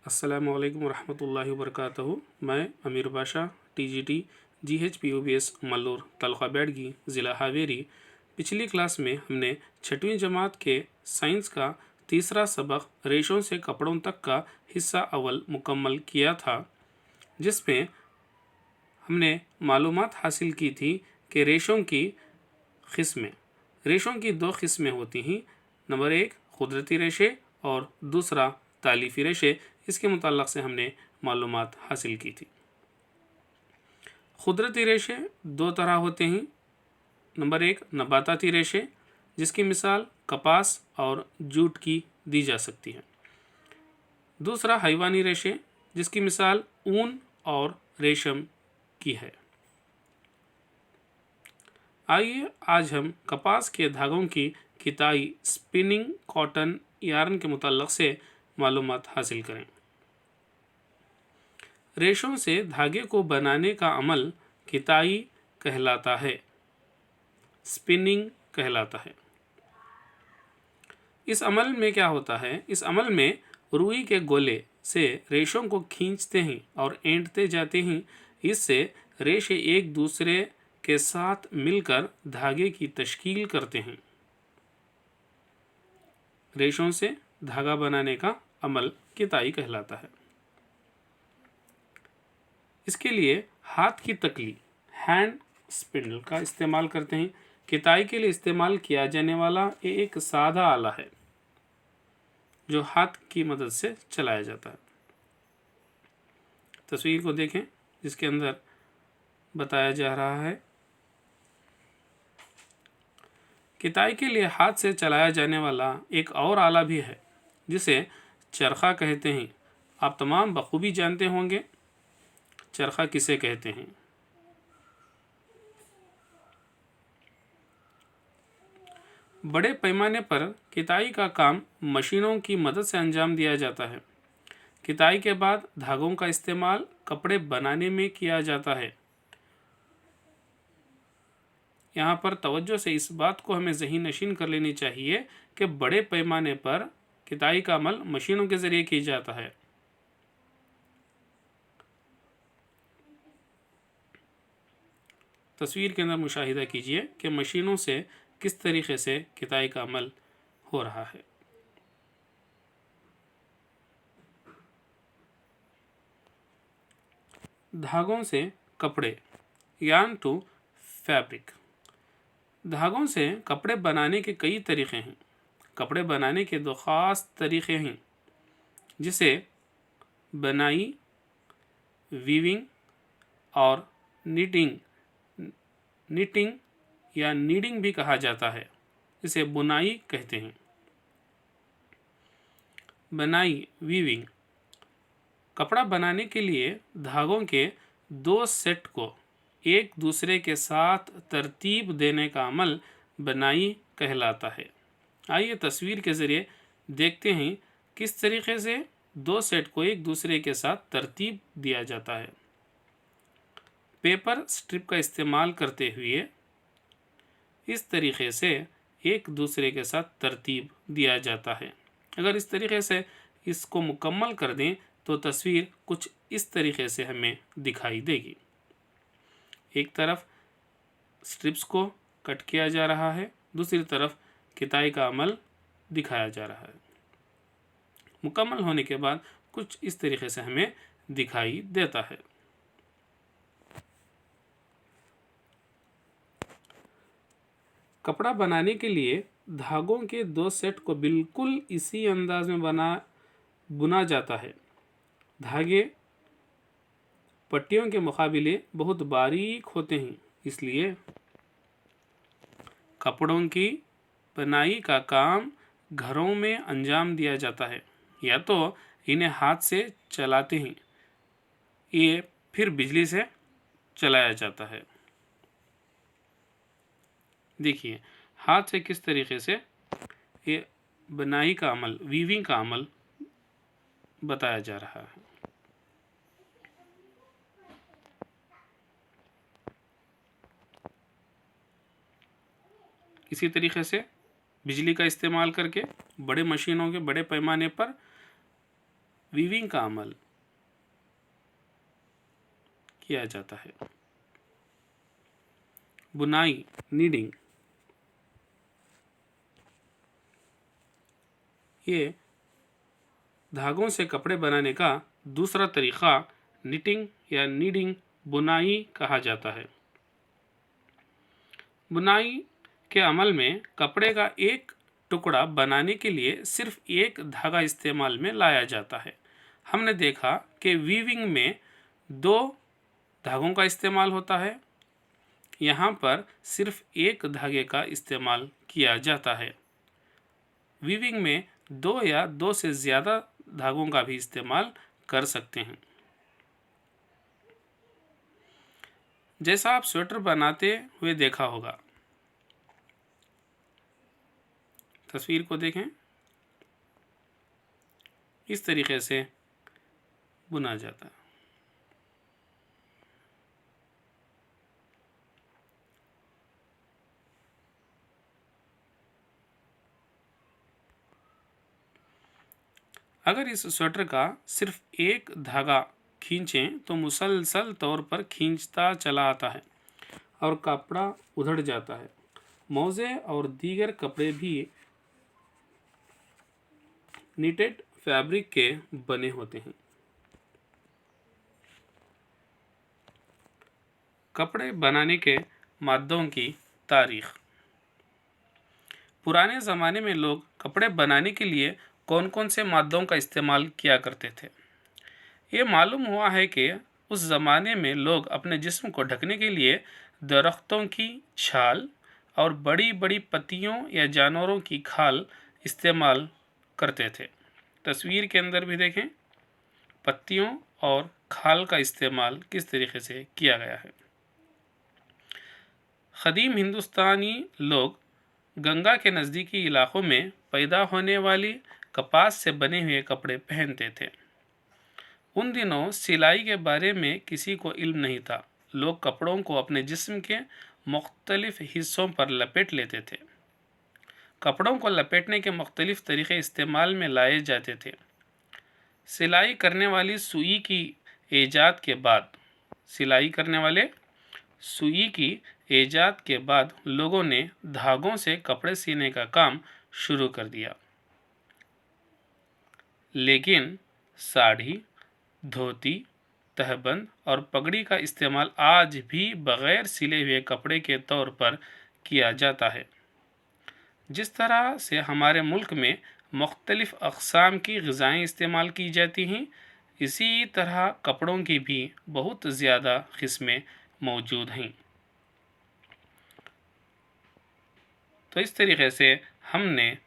अस्सलामुअलैकुम वरहमतुल्लाहि वबरकातुहू। मैं अमीर बाशा टीजीटी GHPOBS मल्लूर तलखा बैडगी ज़िला हावेरी। पिछली क्लास में हमने 6वीं जमात के साइंस का तीसरा सबक रेशों से कपड़ों तक का हिस्सा अव्वल मुकम्मल किया था, जिसमें हमने मालूमात हासिल की थी कि रेशों की दो किस्में होती हैं। नंबर 1 कुदरती रेशे और दूसरा तालीफ़ी रेशे। इसके मुताल्लिक़ से हमने मालूमात हासिल की थी। कुदरती रेशे दो तरह होते हैं। नंबर 1 नबाताती रेशे, जिसकी मिसाल कपास और जूट की दी जा सकती है। दूसरा हैवानी रेशे, जिसकी मिसाल ऊन और रेशम की है। आइए आज हम कपास के धागों की किताई स्पिनिंग कॉटन यार्न के मुताल्लिक़ से मालूमात हासिल करें। रेशों से धागे को बनाने का अमल किताई कहलाता है, स्पिनिंग कहलाता है। इस अमल में क्या होता है? इस अमल में रुई के गोले से रेशों को खींचते हैं और ऐंठते जाते हैं। इससे रेशे एक दूसरे के साथ मिलकर धागे की तश्कील करते हैं। रेशों से धागा बनाने का अमल किताई कहलाता है। इसके लिए हाथ की तकली हैंड स्पिंडल का इस्तेमाल करते हैं। किताई के लिए इस्तेमाल किया जाने वाला एक सादा आला है जो हाथ की मदद से चलाया जाता है। तस्वीर को देखें जिसके अंदर बताया जा रहा है। किताई के लिए हाथ से चलाया जाने वाला एक और आला भी है जिसे चरखा कहते हैं। आप तमाम बखूबी जानते होंगे चरखा किसे कहते हैं। बड़े पैमाने पर किताई का काम मशीनों की मदद से अंजाम दिया जाता है। किताई के बाद धागों का इस्तेमाल कपड़े बनाने में किया जाता है। यहाँ पर तवज्जो से इस बात को हमें ज़हन नशीन कर लेनी चाहिए कि बड़े पैमाने पर किताई का अमल मशीनों के ज़रिए किया जाता है। तस्वीर के अंदर मुशाहिदा कीजिए कि मशीनों से किस तरीक़े से किताई का अमल हो रहा है। धागों से कपड़े यार्न टू फैब्रिक। धागों से कपड़े बनाने के कई तरीक़े हैं। कपड़े बनाने के दो ख़ास तरीक़े हैं जिसे बनाई, वीविंग और निटिंग या नीडिंग भी कहा जाता है। इसे बुनाई कहते हैं। बनाई वीविंग, कपड़ा बनाने के लिए धागों के दो सेट को एक दूसरे के साथ तरतीब देने का अमल बनाई कहलाता है। आइए तस्वीर के ज़रिए देखते हैं किस तरीक़े से दो सेट को एक दूसरे के साथ तरतीब दिया जाता है। पेपर स्ट्रिप का इस्तेमाल करते हुए इस तरीक़े से एक दूसरे के साथ तरतीब दिया जाता है। अगर इस तरीक़े से इसको मुकम्मल कर दें तो तस्वीर कुछ इस तरीक़े से हमें दिखाई देगी। एक तरफ स्ट्रिप्स को कट किया जा रहा है, दूसरी तरफ किताई का अमल दिखाया जा रहा है। मुकम्मल होने के बाद कुछ इस तरीक़े से हमें दिखाई देता है। कपड़ा बनाने के लिए धागों के दो सेट को बिल्कुल इसी अंदाज में बुना जाता है। धागे पट्टियों के मुकाबले बहुत बारीक होते हैं, इसलिए कपड़ों की बनाई का काम घरों में अंजाम दिया जाता है या तो इन्हें हाथ से चलाते हैं, ये फिर बिजली से चलाया जाता है। देखिए हाथ से किस तरीक़े से ये बनाई का अमल, वीविंग का अमल बताया जा रहा है। इसी तरीक़े से बिजली का इस्तेमाल करके बड़े मशीनों के बड़े पैमाने पर वीविंग का अमल किया जाता है। बुनाई नीडिंग, ये धागों से कपड़े बनाने का दूसरा तरीका निटिंग या नीडिंग बुनाई कहा जाता है। बुनाई के अमल में कपड़े का एक टुकड़ा बनाने के लिए सिर्फ एक धागा इस्तेमाल में लाया जाता है। हमने देखा कि वीविंग में 2 धागों का इस्तेमाल होता है, यहाँ पर सिर्फ एक धागे का इस्तेमाल किया जाता है। वीविंग में 2 या 2 से ज़्यादा धागों का भी इस्तेमाल कर सकते हैं। जैसा आप स्वेटर बनाते हुए देखा होगा, तस्वीर को देखें, इस तरीके से बुना जाता है। अगर इस स्वेटर का सिर्फ एक धागा खींचें तो मुसलसल तौर पर खींचता चला आता है और कपड़ा उधड़ जाता है। मोज़े और दीगर कपड़े भी निटेड फैब्रिक के बने होते हैं। कपड़े बनाने के मादों की तारीख। पुराने ज़माने में लोग कपड़े बनाने के लिए कौन कौन से मादों का इस्तेमाल किया करते थे। ये मालूम हुआ है कि उस ज़माने में लोग अपने जिस्म को ढकने के लिए दरख्तों की छाल और बड़ी बड़ी पत्तियों या जानवरों की खाल इस्तेमाल करते थे। तस्वीर के अंदर भी देखें, पत्तियों और खाल का इस्तेमाल किस तरीके से किया गया है। क़दीम हिंदुस्तानी लोग गंगा के नज़दीकी इलाक़ों में पैदा होने वाली कपास से बने हुए कपड़े पहनते थे। उन दिनों सिलाई के बारे में किसी को इल्म नहीं था। लोग कपड़ों को अपने जिस्म के मुख्तलिफ हिस्सों पर लपेट लेते थे। कपड़ों को लपेटने के मुख्तलिफ तरीक़े इस्तेमाल में लाए जाते थे। सिलाई करने वाली सुई की ईजाद के बाद लोगों ने धागों से कपड़े सीने का काम शुरू कर दिया। लेकिन साड़ी, धोती, तहबंद और पगड़ी का इस्तेमाल आज भी बग़ैर सिले हुए कपड़े के तौर पर किया जाता है। जिस तरह से हमारे मुल्क में मुख्तलिफ़ अक़साम की ग़िज़ाएँ इस्तेमाल की जाती हैं, इसी तरह कपड़ों की भी बहुत ज़्यादा क़िस्में मौजूद हैं। तो इस तरीके से हमने